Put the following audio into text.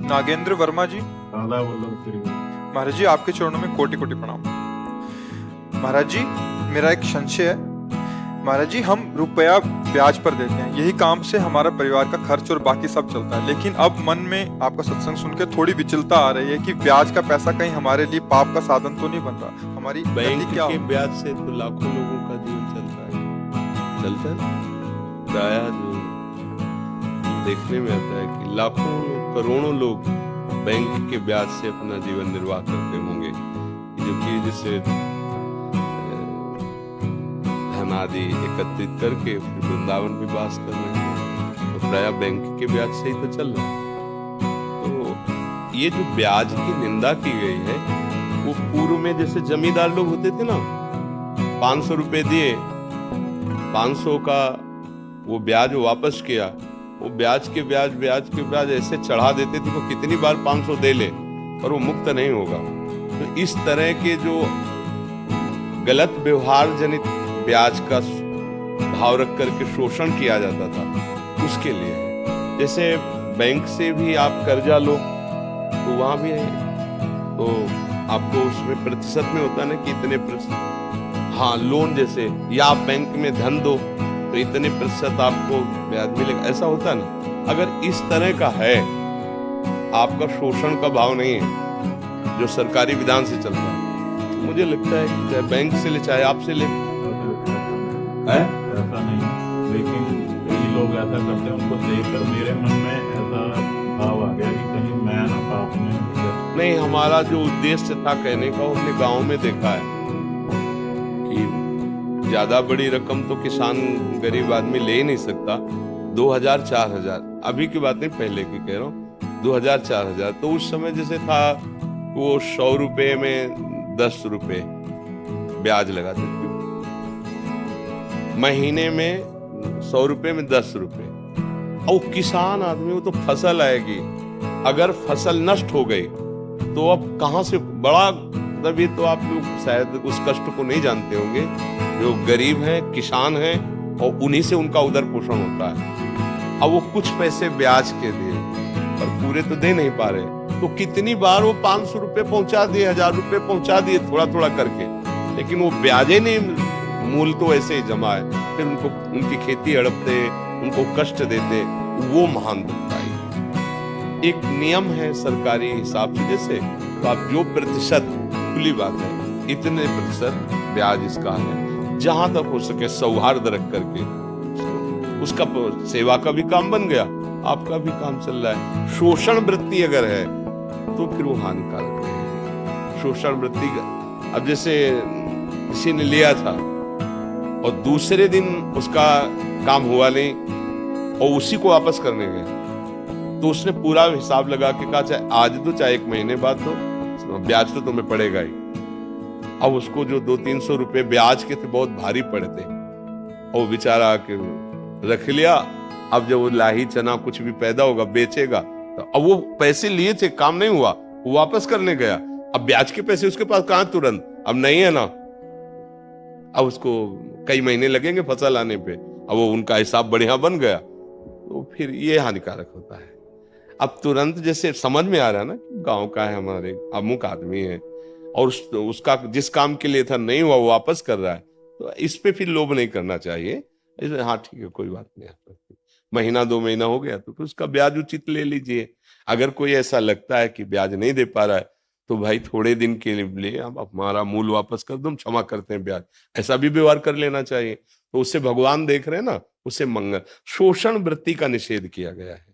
नागेंद्र वर्मा जी। राधा वल्लभ श्री। महाराज जी, आपके चरणों में कोटि कोटि प्रणाम। महाराज जी, मेरा एक संशय है। महाराज जी, हम रुपया ब्याज पर देते हैं, यही काम से हमारा परिवार का खर्च और बाकी सब चलता है, लेकिन अब मन में आपका सत्संग सुन के थोड़ी विचलता आ रही है कि ब्याज का पैसा कहीं हमारे लिए पाप का साधन तो नहीं बन रहा। हमारी बैंक गति क्या के हो? ब्याज से तो लाखों लोगों का जीवन चल रहा है, चलता है। प्रायः जो देखने में आता है कि लाखों करोड़ों लोग बैंक के ब्याज से अपना जीवन निर्वाह करते होंगे, जो कि जिससे धन आदि एकत्रित करके फिर वृंदावन भी वास कर रहे हैं, तो प्रायः बैंक के ब्याज से ही तो चल रहा है। तो ये जो ब्याज की निंदा की गई है, वो पूर्व में जैसे जमींदार लोग होते थे ना, 500 रुपए दिए, 500 का वो ब्याज वापस किया, वो ब्याज के ब्याज ऐसे चढ़ा देते थे कि कितनी बार 500 दे ले और वो मुक्त नहीं होगा। तो इस तरह के जो गलत व्यवहार जनित ब्याज का भाव रख करके शोषण किया जाता था, उसके लिए जैसे बैंक से भी आप कर्जा लो तो वहां भी है, तो आपको उसमें प्रतिशत में होता है ना कि इतने प्रतिशत, हाँ लोन जैसे, या आप बैंक में धन दो तो इतने प्रतिशत आपको ब्याज मिलेगा, ऐसा होता है ना। अगर इस तरह का है, आपका शोषण का भाव नहीं है जो सरकारी विधान से चलता है, तो मुझे लगता है कि चाहे बैंक से ले चाहे आपसे ले, ऐसा नहीं, लेकिन कई लोग ऐसा करते हैं, उनको देखकर मेरे मन में ऐसा भाव आ गया कि कहीं मैं ना पाप में हो जाऊं। नहीं, हमारा जो उद्देश्य था कहने का, अपने गांव में देखा है कि ज्यादा बड़ी रकम तो किसान गरीब आदमी ले ही नहीं सकता। 2000 4000, अभी की बात नहीं, पहले की कह रहा हूँ, 2000 4000, तो उस समय जैसे था वो 100 रुपए में 10 रुपए ब्याज लगाते थे, महीने में 100 रुपए में 10 रुपए। और किसान आदमी, वो तो फसल आएगी, अगर फसल नष्ट हो गई तो अब कहां से बड़ा, तभी तो आप लोग शायद उस कष्ट को नहीं जानते होंगे, जो गरीब हैं, किसान हैं, और उन्हीं से उनका उदर पोषण होता है। अब वो कुछ पैसे ब्याज के दिए और पूरे तो दे नहीं पा रहे, तो कितनी बार वो 500 रुपए पहुंचा दिए, 1000 रुपए पहुंचा दिए, थोड़ा थोड़ा करके, लेकिन वो ब्याजे नहीं, मूल तो ऐसे ही जमा है, फिर उनको उनकी खेती हड़पते, उनको कष्ट देते, वो महान दुखदाई। एक नियम है सरकारी हिसाब से, जैसे तो आप जो प्रतिशत, खुली बात है, इतने प्रतिशत ब्याज इसका है, जहां तक हो सके सौहार्द रख करके उसका सेवा का भी काम बन गया, आपका भी काम चल रहा है। शोषण वृत्ति अगर है तो फिर वो हानिकारक है। शोषण वृत्ति, अब जैसे किसी ने लिया था और दूसरे दिन उसका काम हुआ नहीं और उसी को वापस करने गए, तो उसने पूरा हिसाब लगा के कहा चाहे आज दो चाहे 1 महीने बाद दो, ब्याज तो तुम्हें पड़ेगा ही। अब उसको जो 200-300 रुपए ब्याज के थे बहुत भारी पड़े थे, और बेचारा आके रख लिया। अब जब वो लाही चना कुछ भी पैदा होगा बेचेगा, तो अब वो पैसे लिए थे, काम नहीं हुआ, वो वापस करने गया, अब ब्याज के पैसे उसके पास कहां तुरंत, अब नहीं है ना, अब उसको कई महीने लगेंगे फसल आने पे, अब वो उनका हिसाब बढ़िया बन गया, तो फिर ये हानिकारक होता है। अब तुरंत जैसे समझ में आ रहा है ना कि गांव का है, हमारे अमुक आदमी है, और उसका जिस काम के लिए था नहीं हुआ, वो वापस कर रहा है, तो इस पे फिर लोभ नहीं करना चाहिए। हाँ ठीक है, कोई बात नहीं, महीना 2 महीना हो गया तो फिर उसका ब्याज उचित ले लीजिए। अगर कोई ऐसा लगता है कि ब्याज नहीं दे पा रहा है, तो भाई थोड़े दिन के लिए आप हमारा मूल वापस कर दो, हम क्षमा करते हैं ब्याज, ऐसा भी व्यवहार कर लेना चाहिए। तो उससे भगवान देख रहे हैं ना, उससे मंगल, शोषण वृत्ति का निषेध किया गया है।